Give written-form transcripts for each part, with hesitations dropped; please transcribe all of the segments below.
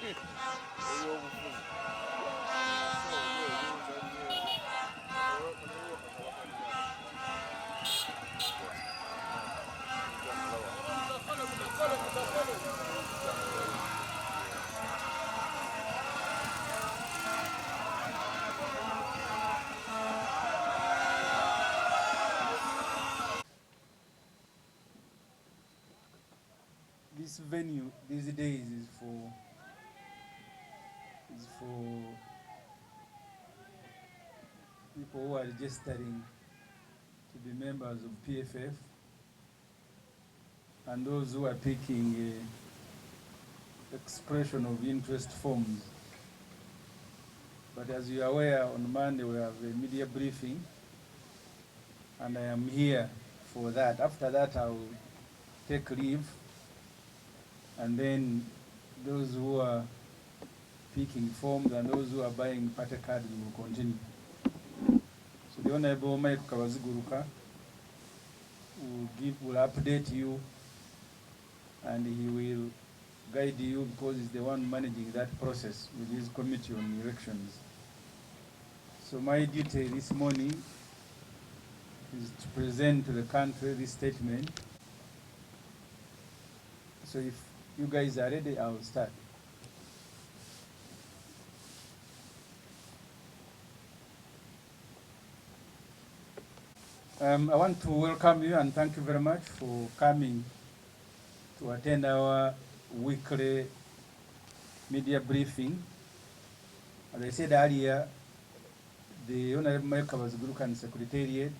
This venue these days is for people who are registering to be members of PFF and those who are picking expression of interest forms. But as you are aware, on Monday we have a media briefing, and I am here for that. After that, I will take leave, and then those who are picking forms and those who are buying party cards will continue. So the Honorable Mike Kawaziguruka will update you, and he will guide you because he's the one managing that process with his committee on elections. So my duty this morning is to present to the country this statement. So if you guys are ready, I will start. I want to welcome you and thank you very much for coming to attend our weekly media briefing. As I said earlier, the Honorable Mike Kawaziguruka and Secretariat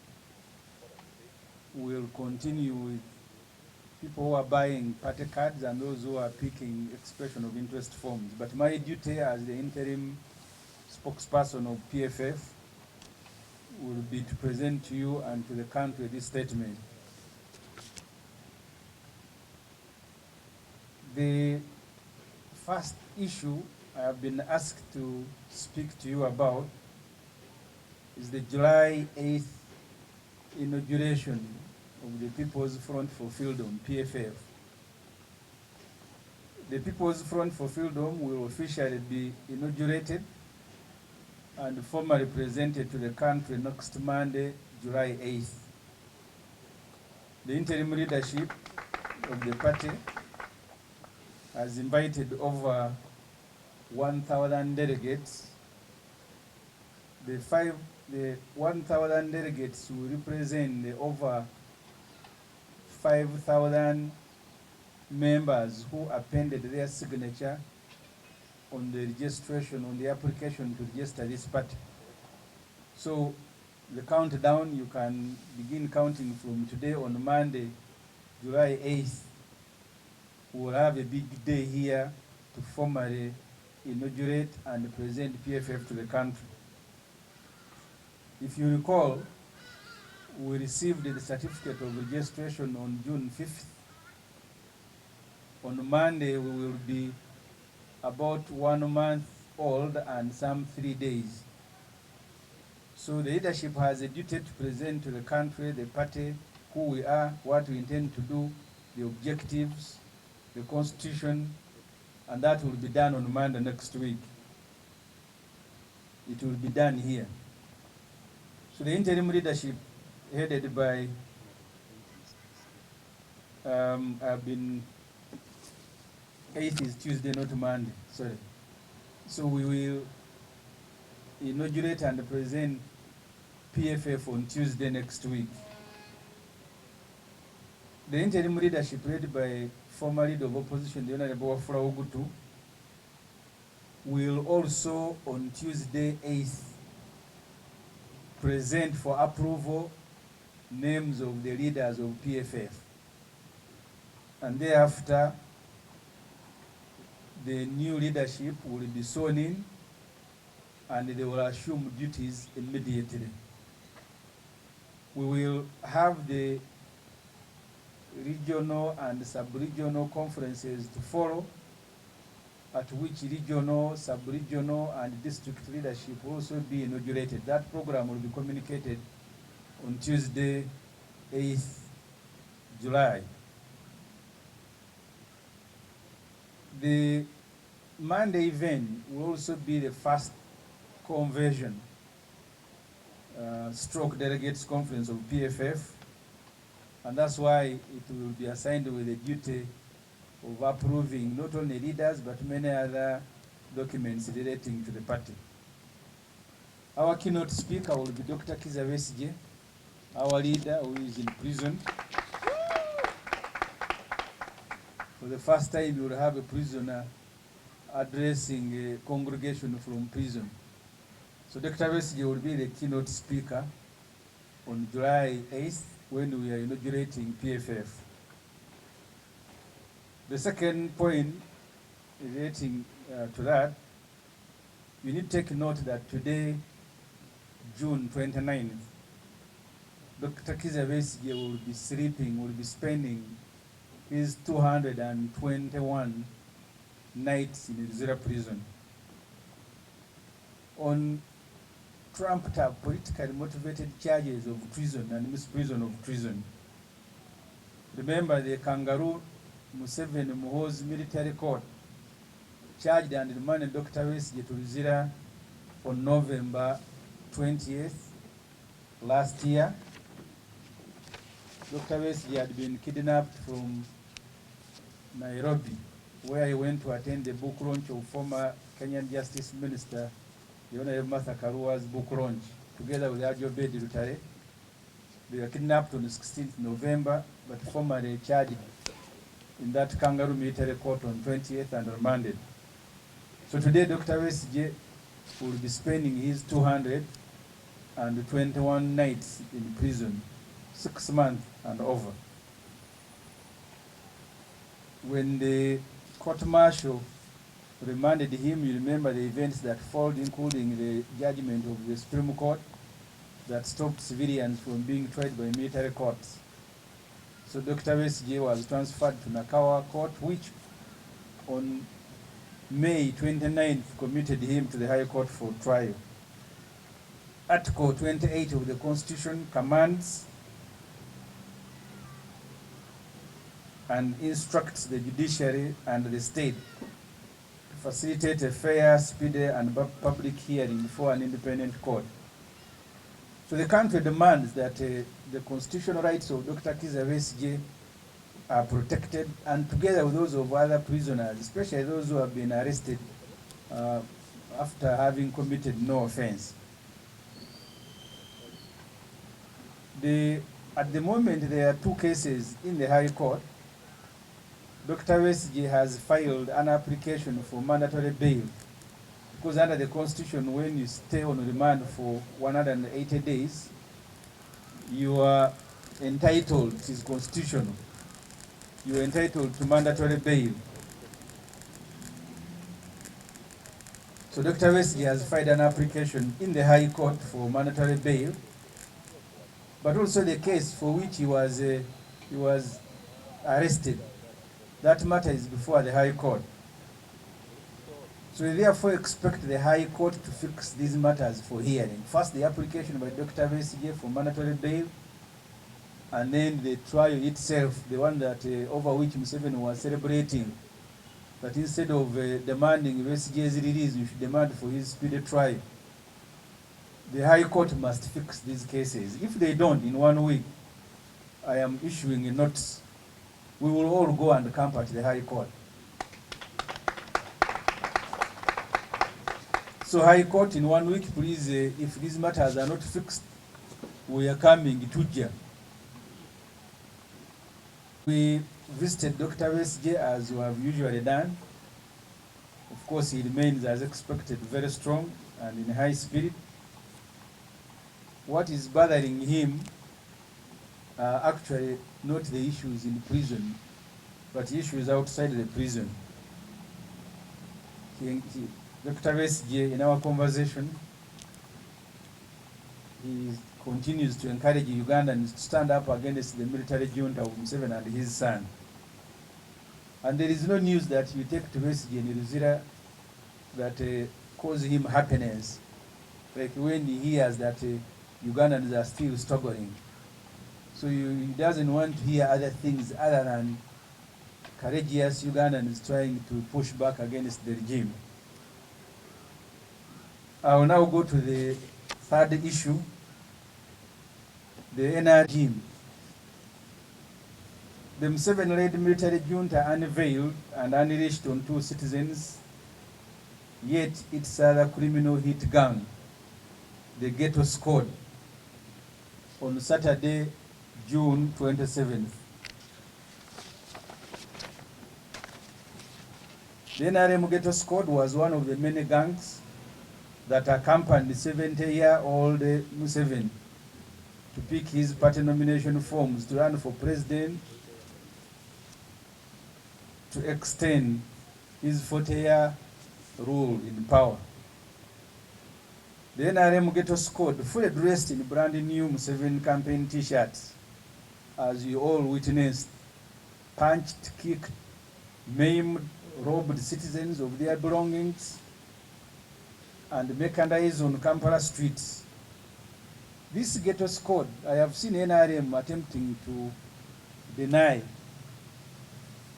will continue with people who are buying party cards and those who are picking expression of interest forms. But my duty as the interim spokesperson of PFF will be to present to you and to the country this statement. The first issue I have been asked to speak to you about is the July 8th inauguration of the People's Front for Freedom, PFF. The People's Front for Freedom will officially be inaugurated and formally presented to the country next Monday, July 8th. The interim leadership of the party has invited over 1,000 delegates. The 1,000 delegates will represent the over 5,000 members who appended their signature on the registration, on the application to register this party. So the countdown, you can begin counting from today on Monday, July 8th. We will have a big day here to formally inaugurate and present PFF to the country. If you recall, we received the certificate of registration on June 5th. On Monday, we will be about 1 month old and some 3 days. So the leadership has a duty to present to the country, the party, who we are, what we intend to do, the objectives, the constitution, and that will be done on Monday next week. It will be done here. So the interim leadership, headed by, I've been, 8th is Tuesday, not Monday, sorry. So we will inaugurate and present PFF on Tuesday next week. The interim leadership, led by former leader of opposition, the Honorable Wafula Ogutu, will also on Tuesday 8th present for approval names of the leaders of PFF. And thereafter, the new leadership will be sworn in and they will assume duties immediately. We will have the regional and sub-regional conferences to follow, at which regional, sub-regional, and district leadership will also be inaugurated. That program will be communicated on Tuesday, 8th July. The Monday event will also be the first conversion stroke delegates conference of PFF, and that's why it will be assigned with the duty of approving not only leaders but many other documents relating to the party. Our keynote speaker will be Dr. Kizza Besigye, our leader who is in prison. For the first time, you will have a prisoner addressing a congregation from prison. So Dr. Besigye will be the keynote speaker on July 8th when we are inaugurating PFF. The second point relating to that, you need to take note that today, June 29th, Dr. Kizza Besigye will be spending his 221 nights in Luzira prison on trumped-up politically motivated charges of treason and misprision of treason. Remember, the Kangaroo Museveni Muhoozi military court charged and remanded Dr. Besigye to Luzira on November 20th last year. Dr. Besigye had been kidnapped from Nairobi, where he went to attend the book launch of former Kenyan Justice Minister, the Honorable Martha Karua's book launch, together with Ajobed Lutale. They were kidnapped on the 16th November, but formally charged in that Kangaroo military court on 20th and remanded. So today, Dr. Besigye will be spending his 221 nights in prison, 6 months and over. When the court martial remanded him, you remember the events that followed, including the judgment of the Supreme Court that stopped civilians from being tried by military courts. So Dr. Besigye was transferred to Nakawa Court, which on May 29th committed him to the High Court for trial. Article 28 of the Constitution commands and instructs the judiciary and the state to facilitate a fair, speedy, and public hearing before an independent court. So the country demands that the constitutional rights of Dr. Kizza Besigye are protected, and together with those of other prisoners, especially those who have been arrested after having committed no offense. At the moment, there are 2 cases in the High Court. Dr. Besigye has filed an application for mandatory bail because under the Constitution, when you stay on remand for 180 days, you are entitled, it is constitutional, you are entitled to mandatory bail. So Dr. Besigye has filed an application in the High Court for mandatory bail, but also the case for which he was arrested. That matter is before the High Court. So we therefore expect the High Court to fix these matters for hearing. First, the application by Dr. Besigye for mandatory bail, and then the trial itself, the one that over which Museveni was celebrating, that instead of demanding Besigye's release, you should demand for his speedy trial. The High Court must fix these cases. If they don't, in 1 week, I am issuing a notice. We will all go and camp at the High Court. So High Court, in 1 week, please, if these matters are not fixed, we are coming to Tujja. We visited Dr. Besigye as we have usually done. Of course, he remains, as expected, very strong and in high spirit. What is bothering him are actually not the issues in prison, but issues outside the prison. Dr. Besigye, in our conversation, he continues to encourage Ugandans to stand up against the military junta of Museveni and his son. And there is no news that you take to Besigye in Luzira that causes him happiness, like when he hears that Ugandans are still struggling. So he doesn't want to hear other things other than courageous Ugandans trying to push back against the regime. I will now go to the third issue, the NRM regime. The Museveni-led military junta unveiled and unleashed on 2 citizens, yet its other criminal hit gang, the Ghetto Squad, on Saturday, June 27th. The NRM Ghetto Squad was one of the many gangs that accompanied 70-year-old Museveni to pick his party nomination forms to run for president, to extend his 40-year rule in power. The NRM Ghetto Squad, fully dressed in brand new Museveni campaign t-shirts, as you all witnessed, punched, kicked, maimed, robbed citizens of their belongings, and mechanized on Kampala streets. This Ghetto Squad, I have seen NRM attempting to deny,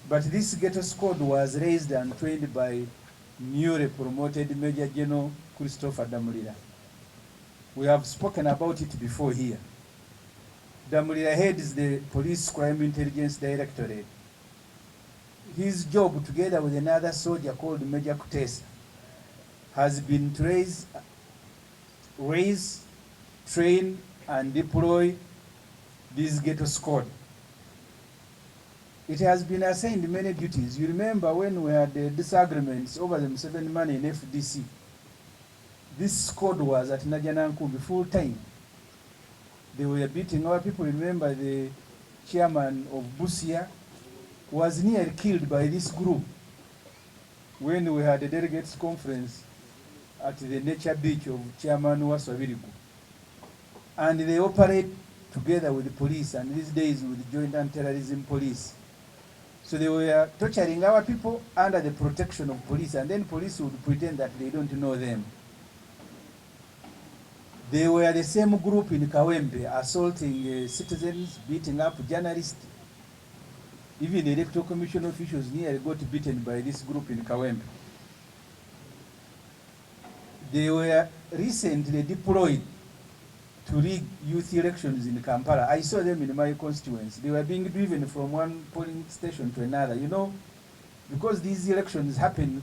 but this Ghetto Squad was raised and trained by newly promoted Major General Christopher Damulira. We have spoken about it before here. Damulira heads the Police Crime Intelligence Directorate. His job, together with another soldier called Major Kutesa, has been to raise, train, and deploy this Ghetto Squad. It has been assigned many duties. You remember when we had disagreements over the Museveni money in FDC, this squad was at Najanankumbi full time. They were beating our people. Remember the chairman of Busia was nearly killed by this group when we had a delegates conference at the nature beach of Chairman Waswabirigu. And they operate together with the police, and these days with the Joint Anti-Terrorism Police. So they were torturing our people under the protection of police, and then police would pretend that they don't know them. They were the same group in Kawempe, assaulting citizens, beating up journalists. Even the Electoral Commission officials nearly got beaten by this group in Kawempe. They were recently deployed to rig youth elections in Kampala. I saw them in my constituency. They were being driven from one polling station to another. You know, because these elections happen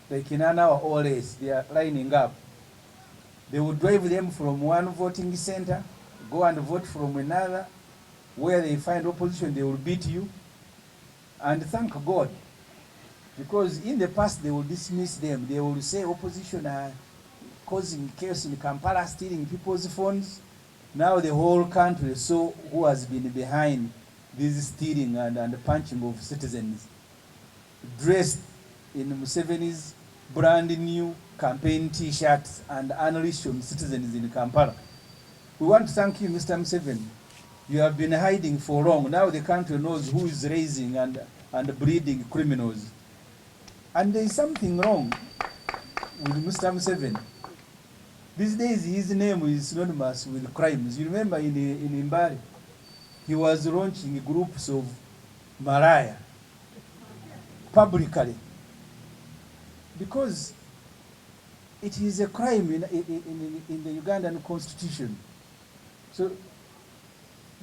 like in an hour or less, they are lining up. They would drive them from one voting center, go and vote from another. Where they find opposition, they will beat you. And thank God, because in the past they will dismiss them. They will say opposition are causing chaos in Kampala, stealing people's phones. Now the whole country saw who has been behind this stealing and punching of citizens, dressed in Museveni's brand new campaign t-shirts and unleashed on citizens in Kampala. We want to thank you, Mr. Museveni. You have been hiding for long. Now the country knows who is raising and breeding criminals. And there is something wrong with Mr. Museveni. These days his name is synonymous with crimes. You remember in Mbari, he was launching groups of Malaya publicly, because it is a crime in the Ugandan constitution. So,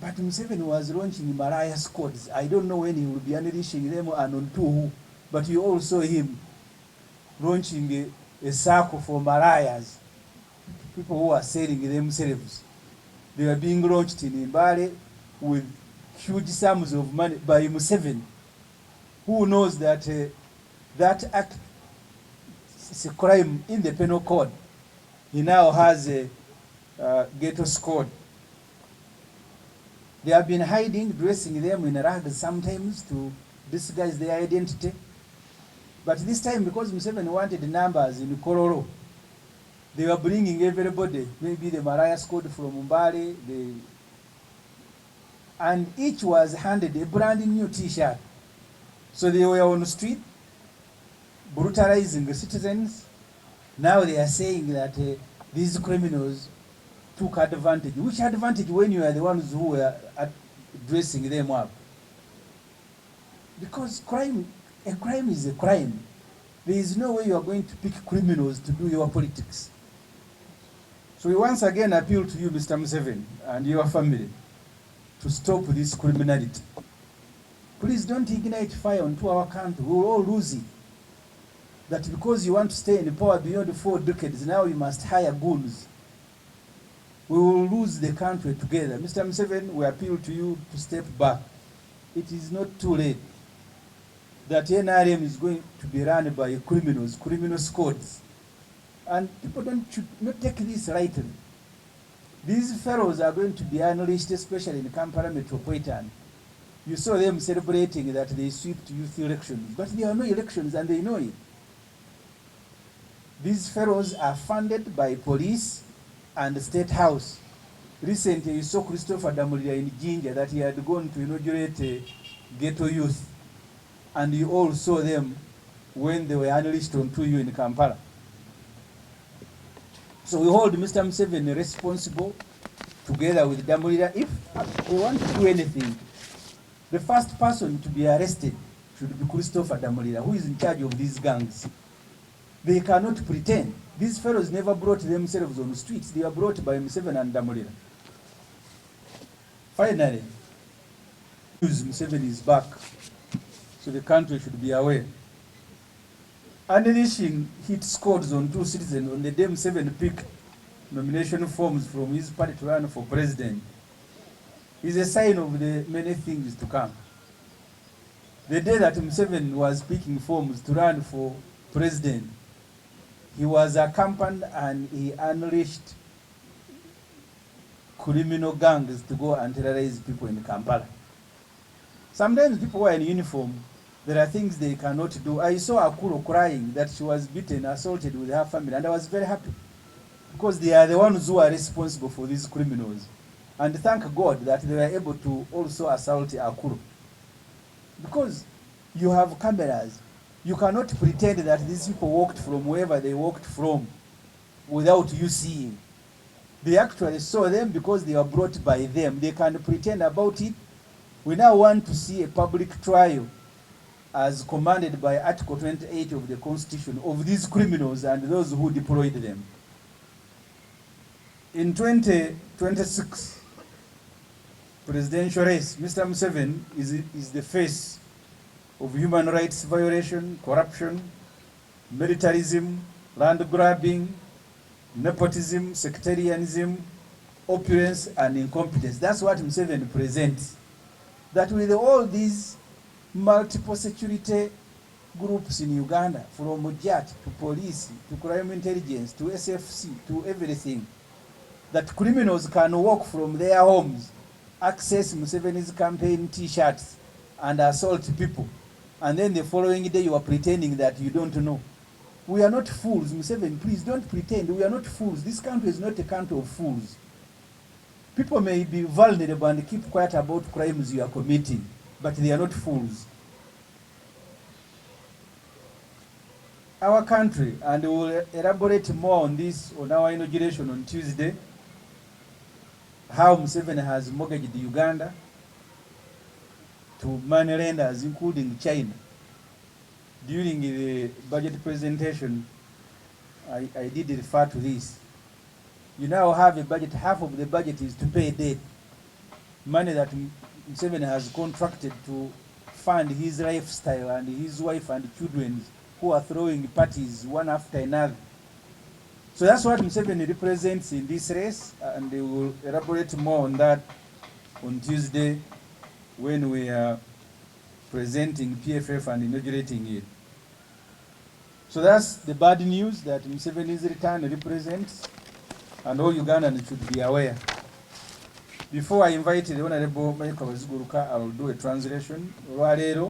but Museveni was launching Malaya squads. I don't know when he will be unleashing them and on to who, but you all saw him launching a circle for Malayas, people who are selling themselves. They were being launched in Mbale with huge sums of money by Museveni, who knows that that act is a crime in the penal code. He now has a Ghetto Squad. They have been hiding, dressing them in rags sometimes to disguise their identity. But this time, because Museveni wanted numbers in Kororo, they were bringing everybody, maybe the Malaya Squad from Mbale, and each was handed a brand new t-shirt. So they were on the street, brutalizing the citizens. Now they are saying that these criminals took advantage. Which advantage when you are the ones who were dressing them up? Because a crime is a crime. There is no way you are going to pick criminals to do your politics. So we once again appeal to you, Mr. Museveni, and your family, to stop this criminality. Please don't ignite fire onto our country. We will all lose it. That because you want to stay in power beyond 4 decades, now you must hire goons. We will lose the country together. Mr. Museveni, we appeal to you to step back. It is not too late. That NRM is going to be run by criminals, criminal squads. And people should not take this lightly. These fellows are going to be unleashed, especially in Kampala Metropolitan. You saw them celebrating that they swept youth elections, but there are no elections and they know it. These fellows are funded by police and the State House. Recently, you saw Christopher Damulira in Jinja that he had gone to inaugurate ghetto youth. And you all saw them when they were unleashed onto you in Kampala. So we hold Mr. Museveni responsible together with Damulira. If we want to do anything, the first person to be arrested should be Christopher Damulira, who is in charge of these gangs. They cannot pretend. These fellows never brought themselves on the streets. They were brought by Museveni and Damulira. Finally, Museveni is back. So the country should be aware. Unleashing hit squads on 2 citizens on the day Museveni picked nomination forms from his party to run for president is a sign of the many things to come. The day that Museveni was picking forms to run for president, he was accompanied and he unleashed criminal gangs to go and terrorize people in Kampala. Sometimes people who are in uniform, there are things they cannot do. I saw Akuro crying that she was beaten, assaulted with her family, and I was very happy because they are the ones who are responsible for these criminals. And thank God that they were able to also assault Akuro. Because you have cameras, you cannot pretend that these people walked from wherever they walked from without you seeing. They actually saw them because they were brought by them. They can pretend about it. We now want to see a public trial as commanded by Article 28 of the Constitution of these criminals and those who deployed them. In 2026 presidential race, Mr. Museveni is the face of human rights violation, corruption, militarism, land grabbing, nepotism, sectarianism, opulence, and incompetence. That's what Museveni presents. That with all these multiple security groups in Uganda, from JAT to police, to crime intelligence, to SFC, to everything, that criminals can walk from their homes, access Museveni's campaign t-shirts, and assault people. And then the following day you are pretending that you don't know. We are not fools, Museveni, please don't pretend. We are not fools. This country is not a country of fools. People may be vulnerable and keep quiet about crimes you are committing, but they are not fools. Our country, and we will elaborate more on this on our inauguration on Tuesday, how Museveni has mortgaged Uganda to money lenders, including China. During the budget presentation, I did refer to this. You now have a budget, half of the budget is to pay debt. Money that Museveni has contracted to fund his lifestyle and his wife and children who are throwing parties one after another. So that's what Museveni represents in this race, and we will elaborate more on that on Tuesday when we are presenting PFF and inaugurating it. So that's the bad news that Museveni's return represents, and all Ugandans should be aware. Before I invite the Honorable Michael Ziguruka, I will do a translation.